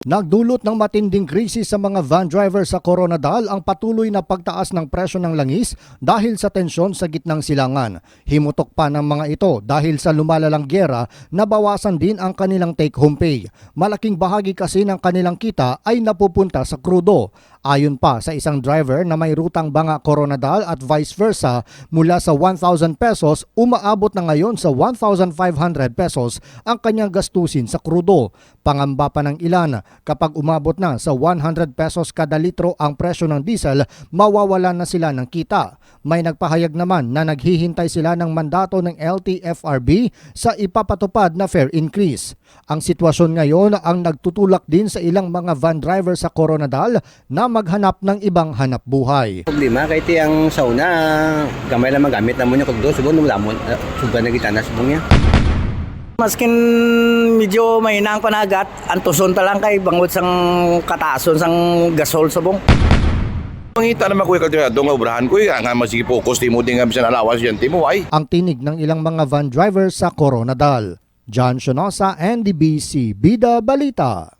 Nagdulot ng matinding krisis sa mga van driver sa Coronadal ang patuloy na pagtaas ng presyo ng langis dahil sa tensyon sa gitnang silangan. Himutok pa ng mga ito dahil sa lumalalang gyera, nabawasan din ang kanilang take-home pay. Malaking bahagi kasi ng kanilang kita ay napupunta sa krudo. Ayon pa sa isang driver na may rutang Banga Coronadal at vice versa, mula sa 1,000 pesos umaabot na ngayon sa 1,500 pesos ang kanyang gastusin sa krudo. Pangamba pa ng ilan, kapag umabot na sa 100 pesos kada litro ang presyo ng diesel, mawawalan na sila ng kita. May nagpahayag naman na naghihintay sila ng mandato ng LTFRB sa ipapatupad na fare increase. Ang sitwasyon ngayon ang nagtutulak din sa ilang mga van driver sa Coronadal na maghanap ng ibang hanap buhay. Problema kahit yung sauna, gamay lang magamit na mo niya kagdo, subon mo lamon, subon na kita na subon niya. Maskin medyo mahina ang panagat, antuson ta lang kay bangot sang kataason sang gasol sabong. Mangita naman ko yung nga obrahan ko nga masige focus ti mo din nga bisan alawas yan ti mo ay. Ang tinig ng ilang mga van driver sa Coronadal. John Sionosa, NDBC, Bida Balita.